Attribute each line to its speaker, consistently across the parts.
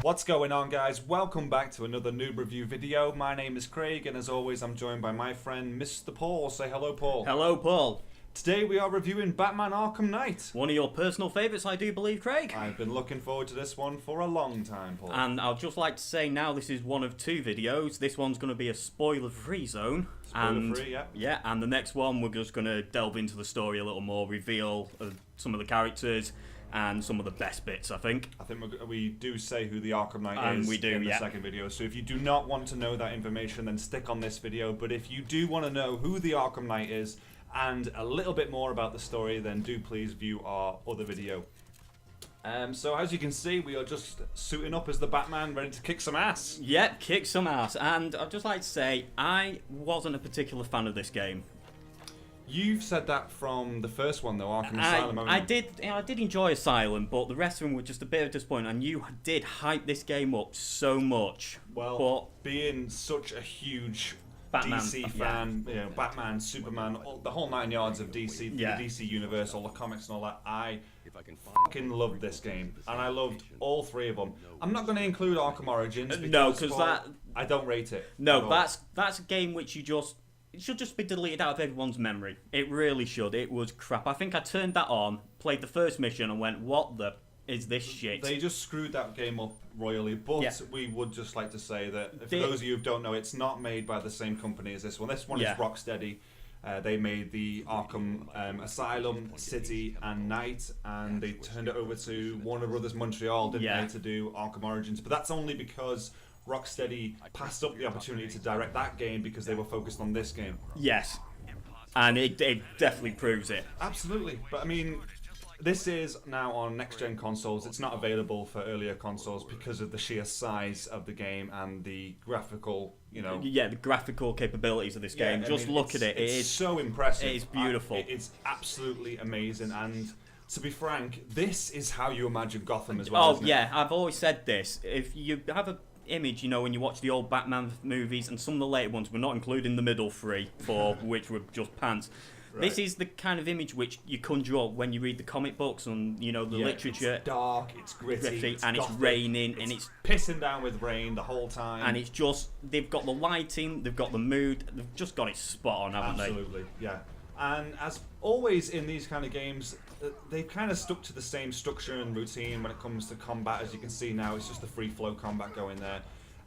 Speaker 1: What's going on, guys? Welcome back to another Noob review video. My name is Craig, and as always I'm joined by my friend Mr. Paul. Say hello, Paul.
Speaker 2: Hello, Paul.
Speaker 1: Today we are reviewing Batman Arkham Knight.
Speaker 2: One of your personal favourites, I do believe, Craig.
Speaker 1: I've been looking forward to this one for a long time, Paul.
Speaker 2: And I'd just like to say now this is one of two videos. This one's going to be a spoiler-free zone.
Speaker 1: Spoiler-free, yeah.
Speaker 2: Yeah, and the next one we're just going to delve into the story a little more, reveal some of the characters and some of the best bits, I think.
Speaker 1: I think we do say who the Arkham Knight
Speaker 2: And
Speaker 1: is
Speaker 2: we do,
Speaker 1: in the
Speaker 2: yeah.
Speaker 1: second video. So if you do not want to know that information, then stick on this video. But if you do want to know who the Arkham Knight is and a little bit more about the story, then do please view our other video. So as you can see, we are just suiting up as the Batman, ready to kick some ass.
Speaker 2: Yep, kick some ass. And I'd just like to say, I wasn't a particular fan of this game.
Speaker 1: You've said that from the first one, though, Arkham Asylum.
Speaker 2: I did enjoy Asylum, but the rest of them were just a bit of a disappointment. And you did hype this game up so much.
Speaker 1: Well,
Speaker 2: but
Speaker 1: being such a huge
Speaker 2: Batman
Speaker 1: DC fan, you know, Batman, Superman, the whole 9 yards of DC,
Speaker 2: Yeah.
Speaker 1: the DC universe, all the comics and all that, I fucking loved this game, and I loved all three of them. I'm not going to include Arkham Origins because I don't rate it.
Speaker 2: No, that's a game which it should just be deleted out of everyone's memory. It really should. It was crap. I think I turned that on, played the first mission, and went, "What the is this shit?"
Speaker 1: They just screwed that game up royally, but
Speaker 2: Yeah.
Speaker 1: we would just like to say that for those of you who don't know, it's not made by the same company as this one. This one is Rocksteady. They made the Arkham Asylum, City, and Knight, and they turned it over to Warner Brothers Montreal, didn't they, to do Arkham Origins. But that's only because Rocksteady passed up the opportunity to direct that game because they were focused on this game.
Speaker 2: Yes, and it definitely proves it.
Speaker 1: Absolutely, but I mean, this is now on next-gen consoles. It's not available for earlier consoles because of the sheer size of the game and the graphical, you know...
Speaker 2: Yeah, the graphical capabilities of this game. Just look at it.
Speaker 1: It is so impressive.
Speaker 2: It is beautiful.
Speaker 1: It's absolutely amazing, and to be frank, this is how you imagine Gotham as well, isn't it?
Speaker 2: Yeah, I've always said this. If you have a image, you know, when you watch the old Batman movies and some of the later ones, we're not including the middle three, for which were just pants. Right. This is the kind of image which you conjure up when you read the comic books and, you know, the literature.
Speaker 1: It's dark, it's gritty,
Speaker 2: and it's raining, and it's
Speaker 1: pissing down with rain the whole time.
Speaker 2: And it's just, they've got the lighting, they've got the mood, they've just got it spot on, haven't they?
Speaker 1: Absolutely, yeah. And as always in these kind of games, they've kind of stuck to the same structure and routine when it comes to combat. As you can see now, it's just the free flow combat going there.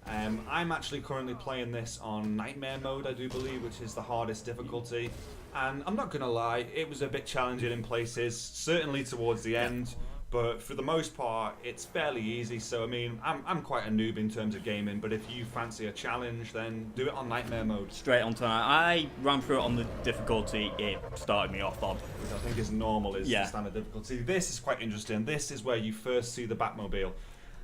Speaker 1: I'm actually currently playing this on Nightmare mode, I do believe, which is the hardest difficulty. And I'm not going to lie, it was a bit challenging in places, certainly towards the end. But for the most part, it's fairly easy. So, I mean, I'm quite a noob in terms of gaming, but if you fancy a challenge, then do it on Nightmare mode.
Speaker 2: Straight on time. I ran through it on the difficulty it started me off on.
Speaker 1: Which I think is normal, is the standard difficulty. This is quite interesting. This is where you first see the Batmobile.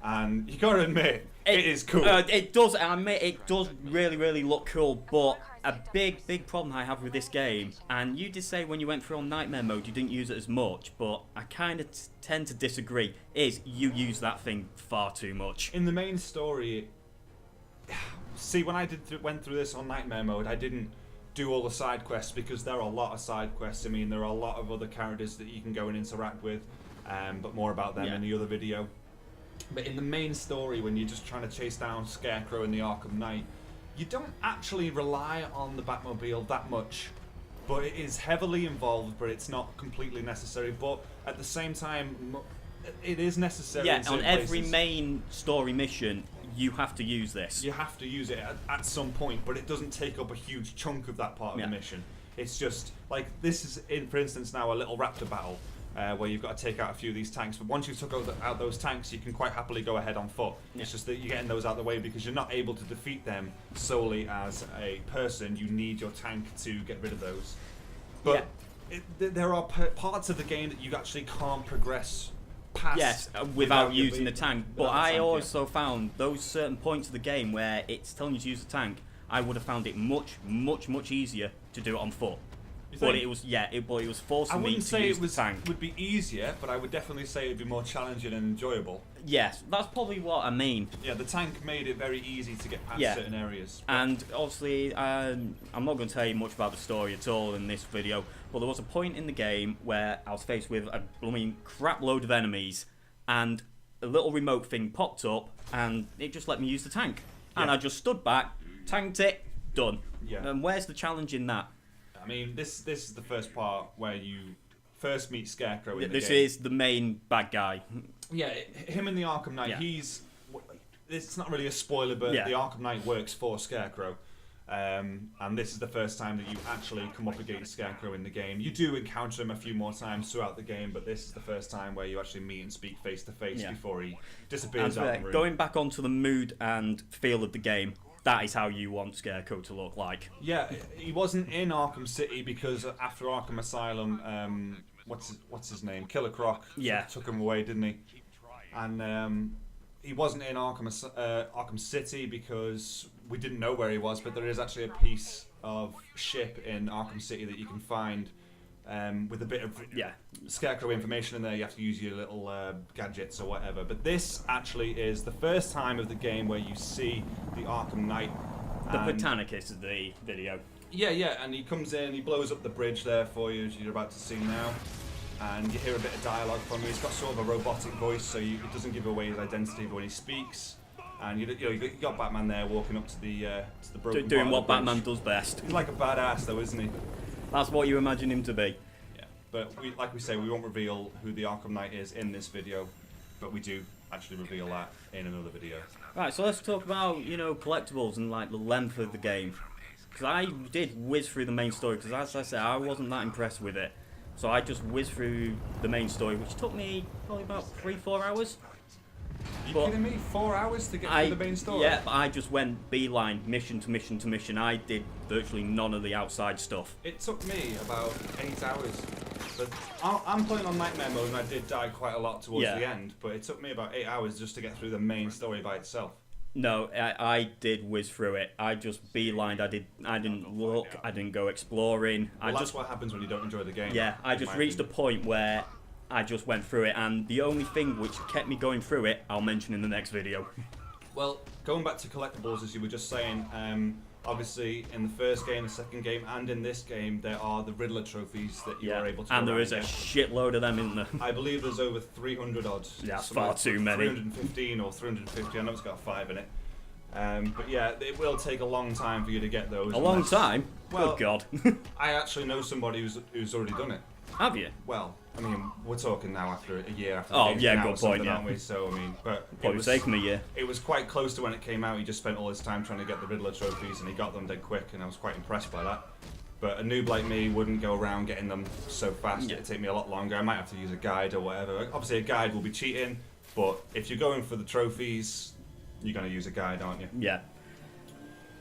Speaker 1: And you gotta admit, it is cool.
Speaker 2: It does, I admit, it does really, really look cool, but a big problem I have with this game, and you did say when you went through on Nightmare mode you didn't use it as much, but I kind of tend to disagree, is you use that thing far too much.
Speaker 1: In the main story, see, when I went through this on Nightmare mode, I didn't do all the side quests because there are a lot of side quests. I mean, there are a lot of other characters that you can go and interact with, but more about them in the other video. But in the main story, when you're just trying to chase down Scarecrow in the Arkham Knight, you don't actually rely on the Batmobile that much. But it is heavily involved, but it's not completely necessary. But at the same time, it is necessary.
Speaker 2: Yeah, on every main story mission, you have to use this.
Speaker 1: You have to use it at some point, but it doesn't take up a huge chunk of that part of the mission. It's just, like, this is, for instance, now a little raptor battle. Where you've got to take out a few of these tanks, but once you've took out those tanks, you can quite happily go ahead on foot. It's just that you're getting those out of the way because you're not able to defeat them solely as a person. You need your tank to get rid of those. But there are parts of the game that you actually can't progress past.
Speaker 2: Yes, without using the tank. But I also found those certain points of the game where it's telling you to use the tank, I would have found it much easier to do it on foot. But it was, it was forcing me to use the tank. I wouldn't say it would be easier, but I would definitely say it would be more challenging and enjoyable. Yes, that's probably what I mean. Yeah, the tank made it very easy to get past certain areas. And obviously, I'm not going to tell you much about the story at all in this video, but there was a point in the game where I was faced with a blooming crap load of enemies, and a little remote thing popped up, and it just let me use the tank. And
Speaker 1: Yeah.
Speaker 2: I just stood back, tanked it, done.
Speaker 1: Yeah.
Speaker 2: And where's the challenge in that?
Speaker 1: I mean, this is the first part where you first meet Scarecrow in the
Speaker 2: This
Speaker 1: game.
Speaker 2: is the main bad guy.
Speaker 1: Yeah, him and the Arkham Knight.
Speaker 2: Yeah.
Speaker 1: It's not really a spoiler, but
Speaker 2: Yeah.
Speaker 1: the Arkham Knight works for Scarecrow. And this is the first time that you actually come up against Scarecrow in the game. You do encounter him a few more times throughout the game, but this is the first time where you actually meet and speak face to face before he disappears out of the room.
Speaker 2: Going back onto the mood and feel of the game, that is how you want Scarecrow to look like.
Speaker 1: Yeah, he wasn't in Arkham City because after Arkham Asylum, what's his name? Killer Croc took him away, didn't he? And he wasn't in Arkham City because we didn't know where he was, but there is actually a piece of ship in Arkham City that you can find with a bit of Scarecrow information in there. You have to use your little gadgets or whatever. But this actually is the first time of the game where you see the Arkham Knight.
Speaker 2: The Botanicus is the video.
Speaker 1: Yeah, and he comes in, he blows up the bridge there for you, as you're about to see now. And you hear a bit of dialogue from him. He's got sort of a robotic voice, so it doesn't give away his identity when he speaks. And you got Batman there walking up to the broken
Speaker 2: Doing
Speaker 1: part
Speaker 2: what
Speaker 1: of the bridge.
Speaker 2: Batman does best.
Speaker 1: He's like a badass, though, isn't he?
Speaker 2: That's what you imagine him to be.
Speaker 1: Yeah, but like we say, we won't reveal who the Arkham Knight is in this video, but we do actually reveal that in another video.
Speaker 2: Right, so let's talk about collectibles and like the length of the game. Because I did whiz through the main story. Because as I said, I wasn't that impressed with it. So I just whizzed through the main story, which took me probably about 3-4 hours.
Speaker 1: Are you kidding me? 4 hours to get through the main story?
Speaker 2: Yeah, but I just went beeline, mission to mission to mission. I did virtually none of the outside stuff.
Speaker 1: It took me about 8 hours. But I'm playing on Nightmare mode and I did die quite a lot towards the end, but it took me about 8 hours just to get through the main story by itself.
Speaker 2: No, I did whiz through it. I just beelined. I didn't look. I didn't go exploring.
Speaker 1: Well, that's what happens when you don't enjoy the game.
Speaker 2: Yeah, I just reached a point where I just went through it, and the only thing which kept me going through it, I'll mention in the next video.
Speaker 1: Well, going back to collectibles, as you were just saying, obviously in the first game, the second game, and in this game, there are the Riddler trophies that you are able to.
Speaker 2: And there is a shitload of them, isn't there?
Speaker 1: I believe there's over 300 odd.
Speaker 2: Yeah, far too many.
Speaker 1: 315 or 350. I know it's got a 5 in it. But yeah, it will take a long time for you to get those.
Speaker 2: A long time?
Speaker 1: Well,
Speaker 2: good God.
Speaker 1: I actually know somebody who's already done it.
Speaker 2: Have you?
Speaker 1: Well, I mean, we're talking now after a year after.
Speaker 2: Oh,
Speaker 1: the game's
Speaker 2: yeah,
Speaker 1: been out
Speaker 2: good
Speaker 1: or something,
Speaker 2: point, yeah.
Speaker 1: aren't we? So I mean, but
Speaker 2: Probably taken a year.
Speaker 1: It was quite close to when it came out. He just spent all his time trying to get the Riddler trophies, and he got them dead quick, and I was quite impressed by that. But a noob like me wouldn't go around getting them so fast.
Speaker 2: Yeah.
Speaker 1: It'd take me a lot longer. I might have to use a guide or whatever. Obviously, a guide will be cheating, but if you're going for the trophies, you're going to use a guide, aren't you?
Speaker 2: Yeah.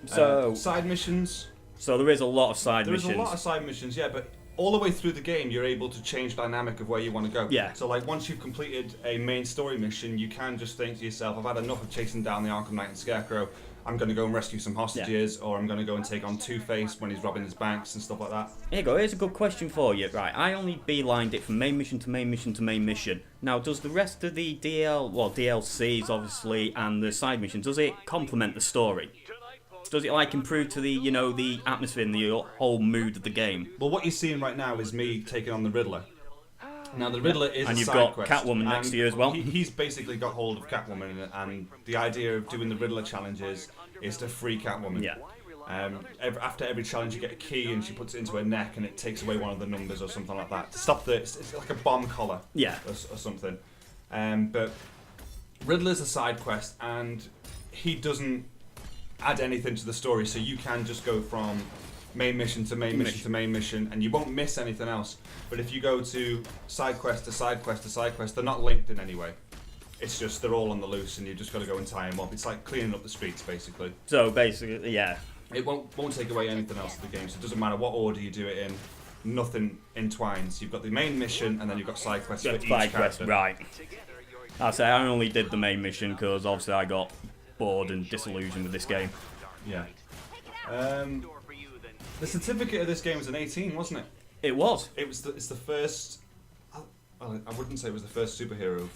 Speaker 2: So
Speaker 1: side missions.
Speaker 2: So there is a lot of side missions.
Speaker 1: There's a lot of side missions, yeah, but all the way through the game, you're able to change dynamic of where you want to go.
Speaker 2: Yeah.
Speaker 1: So, like, once you've completed a main story mission, you can just think to yourself, I've had enough of chasing down the Arkham Knight and Scarecrow. I'm going to go and rescue some hostages, or I'm going to go and take on Two-Face when he's robbing his banks and stuff like that.
Speaker 2: Here you go, here's a good question for you. Right, I only beelined it from main mission to main mission to main mission. Now, does the rest of the DLCs, obviously, and the side mission, does it complement the story? Does it, like, improve to the, the atmosphere and the whole mood of the game?
Speaker 1: Well, what you're seeing right now is me taking on the Riddler. Now, the Riddler is
Speaker 2: and
Speaker 1: a
Speaker 2: you've
Speaker 1: side
Speaker 2: got
Speaker 1: quest,
Speaker 2: Catwoman next to you as well.
Speaker 1: He's basically got hold of Catwoman, and the idea of doing the Riddler challenges is to free Catwoman.
Speaker 2: Yeah.
Speaker 1: After every challenge, you get a key, and she puts it into her neck, and it takes away one of the numbers or something like that. To stop it's like a bomb collar.
Speaker 2: Yeah.
Speaker 1: Or something. But Riddler's a side quest, and he doesn't add anything to the story, so you can just go from main mission to main mission to main mission, and you won't miss anything else. But if you go to side quest to side quest to side quest, they're not linked in any way. It's just they're all on the loose, and you just got to go and tie them up. It's like cleaning up the streets, basically.
Speaker 2: So basically, yeah.
Speaker 1: It won't take away anything else of the game, so it doesn't matter what order you do it in. Nothing entwines. You've got the main mission, and then you've got side quests for each character.
Speaker 2: Right. I say I only did the main mission because obviously I got bored and disillusioned with this game.
Speaker 1: Yeah. The certificate of this game was an 18, wasn't it?
Speaker 2: It was.
Speaker 1: It's the first. I wouldn't say it was the first superhero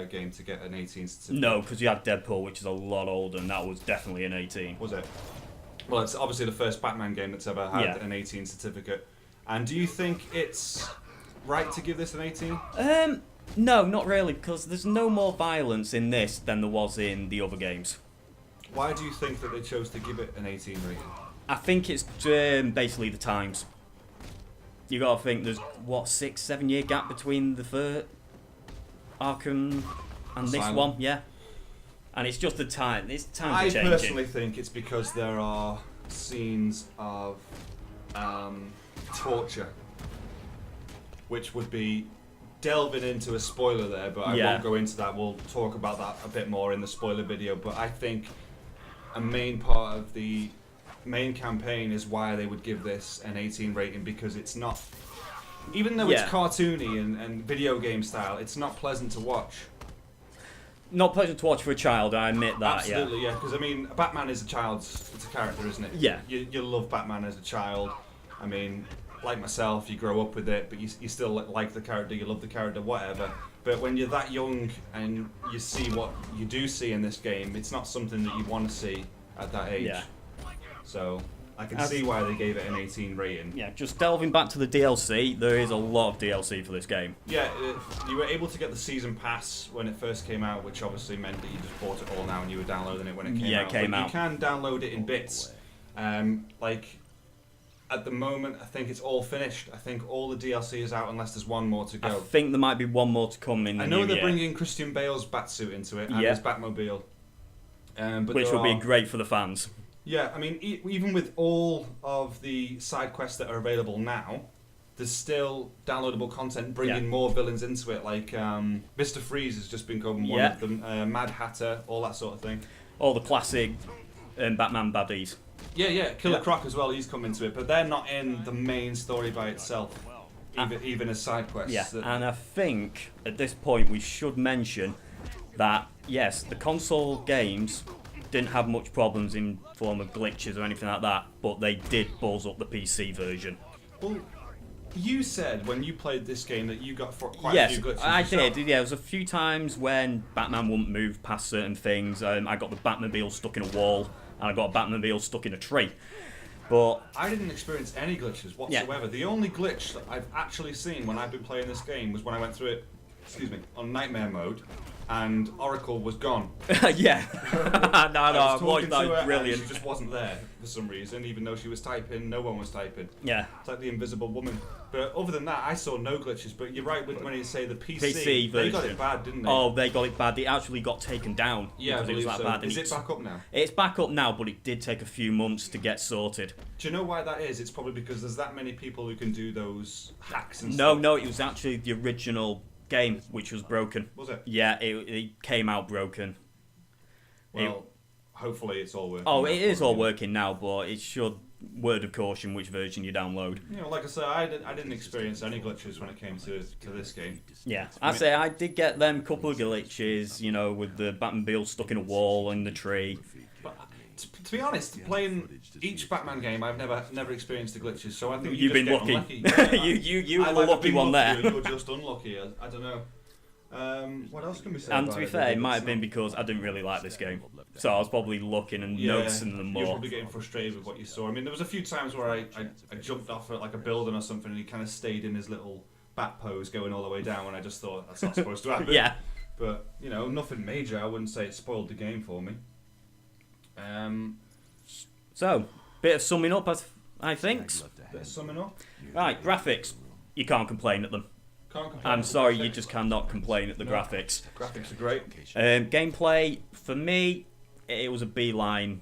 Speaker 1: game to get an 18 certificate.
Speaker 2: No, because you had Deadpool, which is a lot older, and that was definitely an 18.
Speaker 1: Was it? Well, it's obviously the first Batman game that's ever had an 18 certificate. And do you think it's right to give this an 18?
Speaker 2: No, not really, because there's no more violence in this than there was in the other games.
Speaker 1: Why do you think that they chose to give it an 18 rating?
Speaker 2: I think it's basically the times. You gotta think there's, what, 6-7 year gap between the first Arkham and this
Speaker 1: Asylum.
Speaker 2: one? Yeah. And it's just the time. It's time
Speaker 1: I
Speaker 2: to change
Speaker 1: personally
Speaker 2: it.
Speaker 1: think it's because there are scenes of torture, which would be delving into a spoiler there, but I won't go into that. We'll talk about that a bit more in the spoiler video. But I think a main part of the main campaign is why they would give this an 18 rating, because it's not, even though it's cartoony and video game style, it's not pleasant to watch.
Speaker 2: Not pleasant to watch for a child, I admit that.
Speaker 1: Absolutely, yeah. Because I mean, Batman is it's a character, isn't it?
Speaker 2: Yeah.
Speaker 1: You love Batman as a child. I mean, like myself, you grow up with it, but you still like the character, you love the character, whatever. But when you're that young and you see what you do see in this game, it's not something that you want to see at that age.
Speaker 2: Yeah.
Speaker 1: So I can see why they gave it an 18 rating.
Speaker 2: Yeah, just delving back to the DLC, there is a lot of DLC for this game.
Speaker 1: Yeah, you were able to get the season pass when it first came out, which obviously meant that you just bought it all now and you were downloading it when it came out.
Speaker 2: Yeah, it came out.
Speaker 1: You can download it in bits. Like, at the moment, I think it's all finished. I think all the DLC is out unless there's one more to go.
Speaker 2: I think there might be one more to come in the
Speaker 1: I know
Speaker 2: new
Speaker 1: they're
Speaker 2: year.
Speaker 1: bringing Christian Bale's Batsuit into it and his Batmobile. But
Speaker 2: which will be great for the fans.
Speaker 1: Yeah, I mean, even with all of the side quests that are available now, there's still downloadable content bringing more villains into it. Like Mr. Freeze has just become one of them. Mad Hatter, all that sort of thing.
Speaker 2: All the classic Batman baddies.
Speaker 1: Yeah, Killer Croc as well. He's come into it, but they're not in the main story by itself, even as side quests.
Speaker 2: Yeah, and I think at this point we should mention that yes, the console games didn't have much problems in form of glitches or anything like that, but they did balls up the PC version.
Speaker 1: Well, you said when you played this game that you got quite a few glitches.
Speaker 2: Yes, I
Speaker 1: yourself.
Speaker 2: did. Yeah, there was a few times when Batman wouldn't move past certain things. I got the Batmobile stuck in a wall, and I got a Batmobile stuck in a tree. But
Speaker 1: I didn't experience any glitches whatsoever. The only glitch that I've actually seen when I've been playing this game was when I went through it, on Nightmare mode, and Oracle was gone.
Speaker 2: yeah,
Speaker 1: I was talking
Speaker 2: that
Speaker 1: to
Speaker 2: was
Speaker 1: her
Speaker 2: brilliant.
Speaker 1: and she just wasn't there for some reason, even though she was typing, no one was typing.
Speaker 2: Yeah.
Speaker 1: It's like the Invisible Woman. But other than that, I saw no glitches. But you're right when you say the
Speaker 2: PC
Speaker 1: they
Speaker 2: version.
Speaker 1: got it bad, didn't they?
Speaker 2: Oh, they got it bad. It actually got taken down.
Speaker 1: Yeah, I
Speaker 2: because it was
Speaker 1: believe
Speaker 2: that
Speaker 1: so.
Speaker 2: bad. And
Speaker 1: Is it back up now?
Speaker 2: It's back up now, but it did take a few months to get sorted.
Speaker 1: Do you know why that is? It's probably because there's that many people who can do those hacks and
Speaker 2: No,
Speaker 1: stuff.
Speaker 2: no, it was actually the original game which was broken.
Speaker 1: Was it?
Speaker 2: Yeah, it came out broken.
Speaker 1: Well, hopefully it's all working.
Speaker 2: Oh,
Speaker 1: now
Speaker 2: it is
Speaker 1: for
Speaker 2: all
Speaker 1: you.
Speaker 2: working now, but it should, word of caution, which version you download.
Speaker 1: You know, like I said, I didn't experience any glitches when it came to this game.
Speaker 2: Yeah, I'd say I did get them couple of glitches, you know, with the Batmobile stuck in a wall in the tree.
Speaker 1: But to be honest, playing each Batman game, I've never experienced the glitches. So I think
Speaker 2: You've been
Speaker 1: just
Speaker 2: lucky.
Speaker 1: get unlucky.
Speaker 2: you were
Speaker 1: I've
Speaker 2: the
Speaker 1: either
Speaker 2: lucky
Speaker 1: been
Speaker 2: one
Speaker 1: lucky
Speaker 2: there.
Speaker 1: or you're just unlucky. I don't know. What else can we say?
Speaker 2: And
Speaker 1: about
Speaker 2: to be
Speaker 1: it,
Speaker 2: fair,
Speaker 1: really?
Speaker 2: it might
Speaker 1: It's
Speaker 2: have been
Speaker 1: not-
Speaker 2: because I didn't really like this game. So I was probably looking and noticing them
Speaker 1: You're
Speaker 2: more.
Speaker 1: probably getting frustrated with what you saw. I mean, there was a few times where I jumped off at like a building or something, and he kind of stayed in his little bat pose, going all the way down, and I just thought that's not supposed to happen.
Speaker 2: Yeah.
Speaker 1: But you know, nothing major. I wouldn't say it spoiled the game for me.
Speaker 2: So, bit of summing up, I think.
Speaker 1: Bit of summing up.
Speaker 2: Right, graphics. You can't complain at them.
Speaker 1: Can't complain.
Speaker 2: I'm
Speaker 1: with
Speaker 2: sorry,
Speaker 1: graphics.
Speaker 2: you just cannot complain at the
Speaker 1: No.
Speaker 2: graphics.
Speaker 1: Graphics are great.
Speaker 2: Gameplay, for me, it was a beeline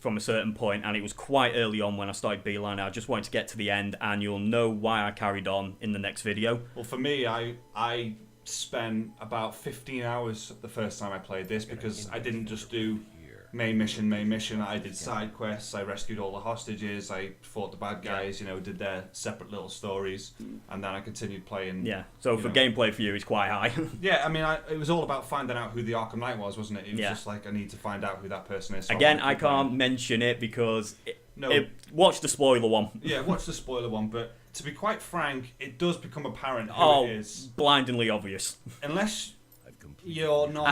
Speaker 2: from a certain point, and it was quite early on when I started beeline. I just wanted to get to the end, and you'll know why I carried on in the next video.
Speaker 1: Well, for me, I spent about 15 hours the first time I played this because I didn't just do main mission. I did side quests. I rescued all the hostages. I fought the bad guys. You know, did their separate little stories, and then I continued playing.
Speaker 2: Yeah, so
Speaker 1: you
Speaker 2: for
Speaker 1: know.
Speaker 2: gameplay for you, it's quite high.
Speaker 1: Yeah, I mean, it was all about finding out who the Arkham Knight was, wasn't it? It was
Speaker 2: Yeah.
Speaker 1: just like, I need to find out who that person is. So
Speaker 2: Again,
Speaker 1: wanna
Speaker 2: I
Speaker 1: keep playing.
Speaker 2: can't mention it because
Speaker 1: No.
Speaker 2: watch the spoiler one.
Speaker 1: Yeah, watch the spoiler one, but to be quite frank, it does become apparent who
Speaker 2: Oh,
Speaker 1: it is.
Speaker 2: blindingly obvious.
Speaker 1: Unless you're not...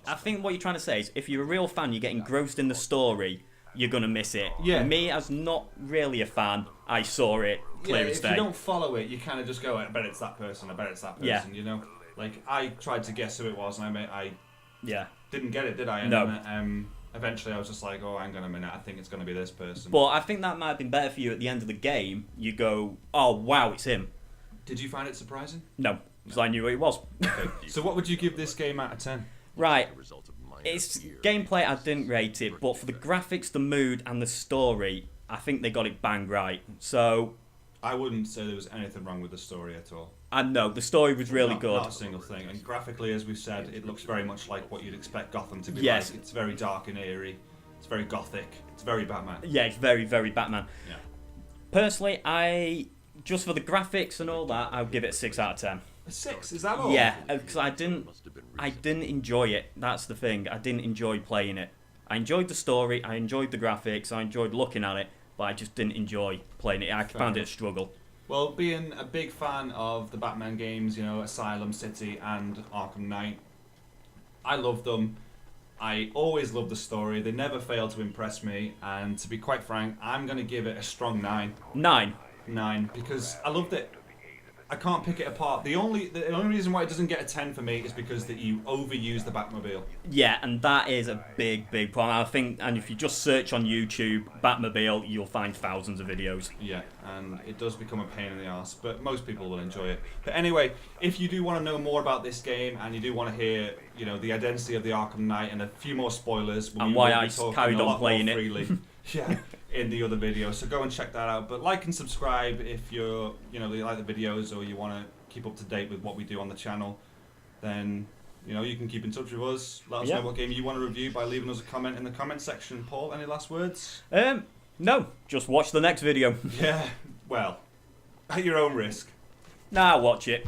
Speaker 2: I think what you're trying to say is if you're a real fan, you get engrossed in the story, you're gonna miss it.
Speaker 1: Yeah.
Speaker 2: Me, as not really a fan, I saw it clear as
Speaker 1: if
Speaker 2: day.
Speaker 1: you don't follow it, you kind of just go, I bet it's that person, I bet it's that person,
Speaker 2: Yeah.
Speaker 1: you know? Like, I tried to guess who it was, and I
Speaker 2: Yeah.
Speaker 1: didn't get it, did I? And
Speaker 2: No.
Speaker 1: then, eventually I was just like, oh, hang on a minute, I think it's going to be this person.
Speaker 2: But I think that might have been better for you at the end of the game. You go, oh, wow, it's him.
Speaker 1: Did you find it surprising?
Speaker 2: No, because I knew who it was.
Speaker 1: Okay. So what would you give this game out of 10?
Speaker 2: Right. It's gameplay, I didn't rate it, but for the graphics, the mood, and the story, I think they got it bang right. So
Speaker 1: I wouldn't say there was anything wrong with the story at all.
Speaker 2: I know the story was really
Speaker 1: Not
Speaker 2: good.
Speaker 1: Not a single thing. And graphically, as we've said, it looks very much like what you'd expect Gotham to be
Speaker 2: Yes.
Speaker 1: like. It's very dark and eerie. It's very gothic. It's very Batman.
Speaker 2: Yeah, it's very, very Batman.
Speaker 1: Yeah.
Speaker 2: Personally, I just for the graphics and all that, I would give it a 6 out of 10.
Speaker 1: A 6? Is that all?
Speaker 2: Yeah, because I didn't enjoy it. That's the thing. I didn't enjoy playing it. I enjoyed the story. I enjoyed the graphics. I enjoyed looking at it, but I just didn't enjoy playing it. I found it a struggle.
Speaker 1: Well, being a big fan of the Batman games, you know, Asylum, City, and Arkham Knight, I love them. I always love the story. They never fail to impress me. And to be quite frank, I'm going to give it a strong 9.
Speaker 2: 9.
Speaker 1: 9, because I loved it. I can't pick it apart. The only reason why it doesn't get a 10 for me is because that you overuse the Batmobile.
Speaker 2: Yeah, and that is a big, big problem. I think, and if you just search on YouTube Batmobile, you'll find thousands of videos.
Speaker 1: Yeah, and it does become a pain in the arse, but most people will enjoy it. But anyway, if you do want to know more about this game and you do want to hear, you know, the identity of the Arkham Knight and a few more spoilers,
Speaker 2: And why I carried on playing it.
Speaker 1: Freely, yeah, in the other video. So go and check that out. But like and subscribe if you like the videos or you want to keep up to date with what we do on the channel. Then, you know, you can keep in touch with us. Let us know what game you want to review by leaving us a comment in the comment section. Paul, any last words?
Speaker 2: No, just watch the next video.
Speaker 1: Yeah, well, at your own risk.
Speaker 2: Nah, watch it.